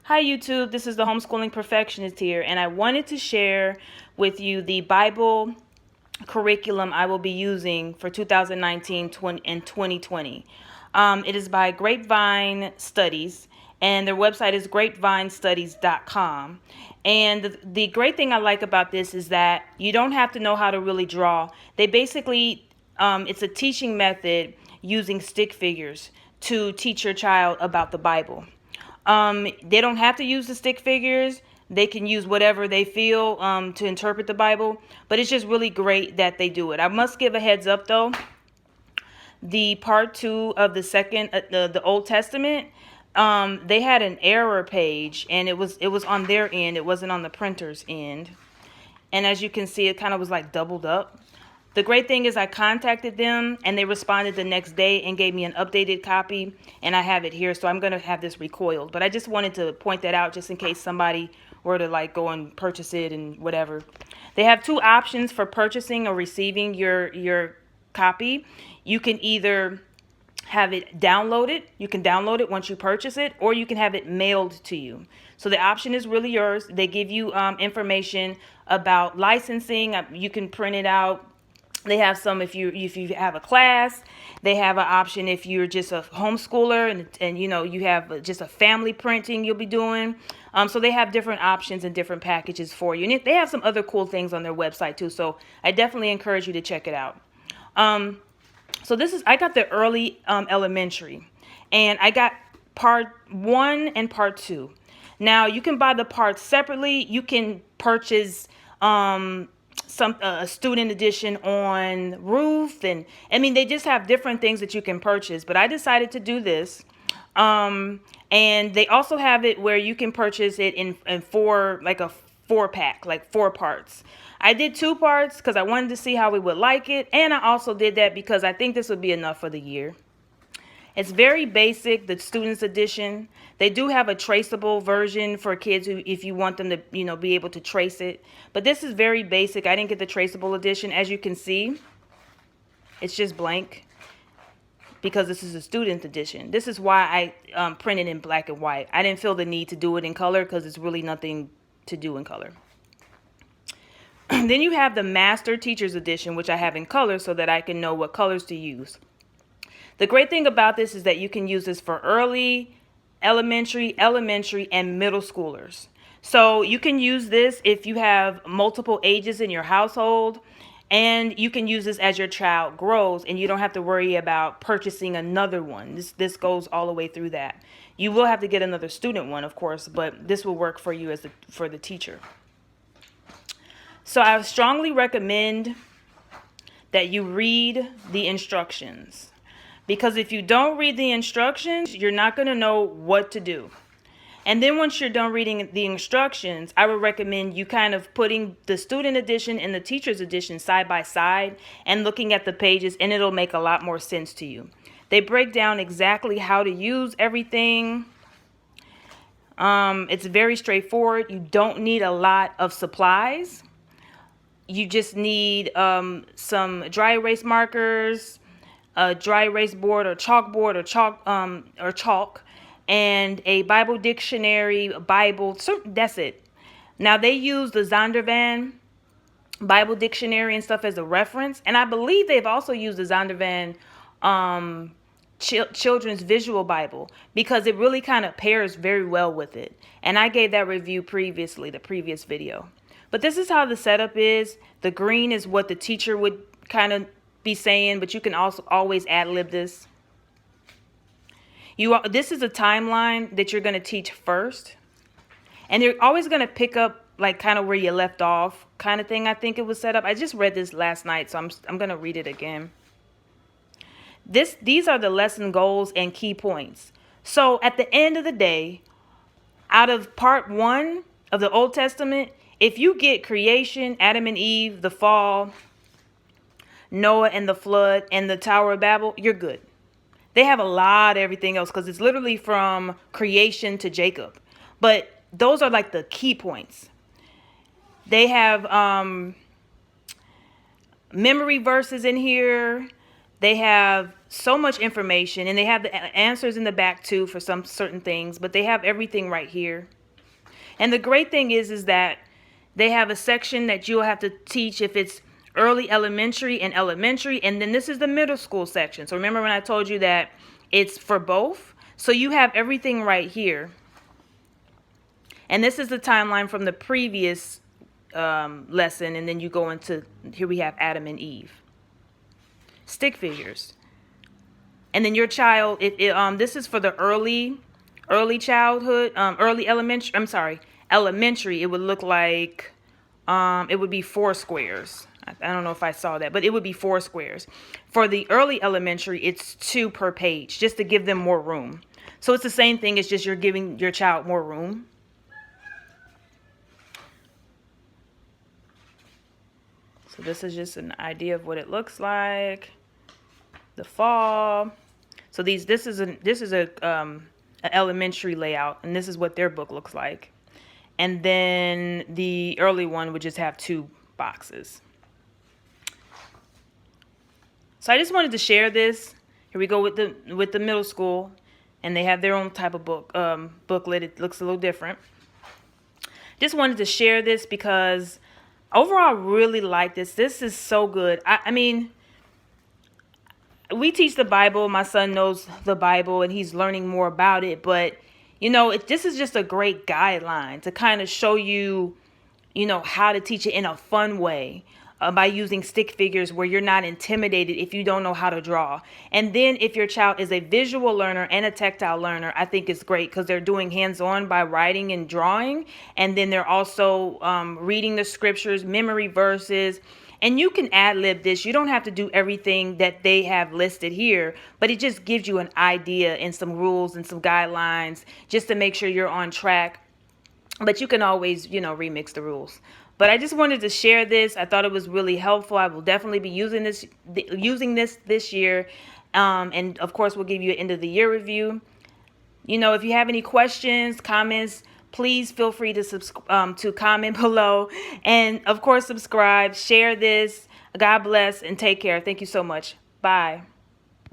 Hi YouTube, this is the Homeschooling Perfectionist here, and I wanted to share with you the Bible curriculum I will be using for 2019 and 2020. It is by Grapevine Studies, and their website is grapevinestudies.com. And the great thing I like about this is that you don't have to know how to really draw. They basically, it's a teaching method using stick figures to teach your child about the Bible. They don't have to use the stick figures. They can use whatever they feel to interpret the Bible. But it's just really great that they do it. I must give a heads up though. The part 2 of the second, the Old Testament, they had an error page, and it was on their end. It wasn't on the printer's end. And as you can see, it kind of was like doubled up. The great thing is I contacted them and they responded the next day and gave me an updated copy, and I have it here. So I'm going to have this recoiled, but I just wanted to point that out just in case somebody were to like go and purchase it and whatever. They have two options for purchasing or receiving your copy. You can either have it downloaded. You can download it once you purchase it, or you can have it mailed to you. So the option is really yours. They give you information about licensing. You can print it out. They have some if you have a class. They have an option if you're just a homeschooler and you have just a family printing you'll be doing. So they have different options and different packages for you. And they have some other cool things on their website too. So I definitely encourage you to check it out. So I got the early elementary, and I got part 1 and part 2. Now you can buy the parts separately. You can purchase a student edition on Roof, and I mean they just have different things that you can purchase. But I decided to do this, and they also have it where you can purchase it in four, like a 4-pack, like 4 parts. I did 2 parts because I wanted to see how we would like it, and I also did that because I think this would be enough for the year. It's very basic, the students edition. They do have a traceable version for kids who, if you want them to, be able to trace it. But this is very basic. I didn't get the traceable edition. As you can see, it's just blank because this is a student edition. This is why I printed in black and white. I didn't feel the need to do it in color because it's really nothing to do in color. Then you have the Master Teacher's Edition, which I have in color so that I can know what colors to use. The great thing about this is that you can use this for early, elementary, and middle schoolers. So you can use this if you have multiple ages in your household, and you can use this as your child grows, and you don't have to worry about purchasing another one. This goes all the way through that. You will have to get another student one, of course, but this will work for you for the teacher. So I strongly recommend that you read the instructions, because if you don't read the instructions, you're not going to know what to do. And then once you're done reading the instructions, I would recommend you kind of putting the student edition and the teacher's edition side by side and looking at the pages, and it'll make a lot more sense to you. They break down exactly how to use everything. It's very straightforward. You don't need a lot of supplies. You just need some dry erase markers, a dry erase board or chalkboard or chalk, and a Bible dictionary, a Bible. So that's it. Now they use the Zondervan Bible dictionary and stuff as a reference, and I believe they've also used the Zondervan Children's Visual Bible, because it really kind of pairs very well with it. And I gave that review previously, the previous video. But this is how the setup is. The green is what the teacher would kind of be saying, but you can also always ad-lib this. This is a timeline that you're going to teach first. And you're always going to pick up like kind of where you left off kind of thing. I think it was set up. I just read this last night, so I'm going to read it again. These are the lesson goals and key points. So at the end of the day, out of part 1 of the Old Testament, if you get creation, Adam and Eve, the fall, Noah and the flood, and the Tower of Babel, you're good. They have a lot of everything else because it's literally from creation to Jacob. But those are like the key points. They have memory verses in here. They have so much information, and they have the answers in the back too for some certain things, but they have everything right here. And the great thing is that they have a section that you'll have to teach if it's early elementary, and then this is the middle school section. So remember when I told you that it's for both? So you have everything right here. And this is the timeline from the previous lesson, and then you go into, here we have Adam and Eve. Stick figures. And then your child, this is for the early childhood, elementary. It would look like, it would be 4 squares. I don't know if I saw that, but it would be 4 squares. For the early elementary, it's 2 per page, just to give them more room. So it's the same thing, it's just you're giving your child more room. So this is just an idea of what it looks like. The fall. So this is an elementary layout, and this is what their book looks like. And then the early one would just have 2 boxes. So I just wanted to share this. Here we go with the middle school, and they have their own type of booklet. It looks a little different. Just wanted to share this because overall I really like this. This is so good. I mean, we teach the Bible. My son knows the Bible, and he's learning more about it. But, this is just a great guideline to kind of show you, how to teach it in a fun way. By using stick figures where you're not intimidated if you don't know how to draw. And then if your child is a visual learner and a tactile learner, I think it's great because they're doing hands-on by writing and drawing. And then they're also reading the scriptures, memory verses. And you can ad-lib this. You don't have to do everything that they have listed here, but it just gives you an idea and some rules and some guidelines just to make sure you're on track. But you can always, remix the rules. But I just wanted to share this. I thought it was really helpful. I will definitely be using this year. And of course, we'll give you an end of the year review. If you have any questions, comments, please feel free to comment below. And of course, subscribe, share this. God bless and take care. Thank you so much. Bye.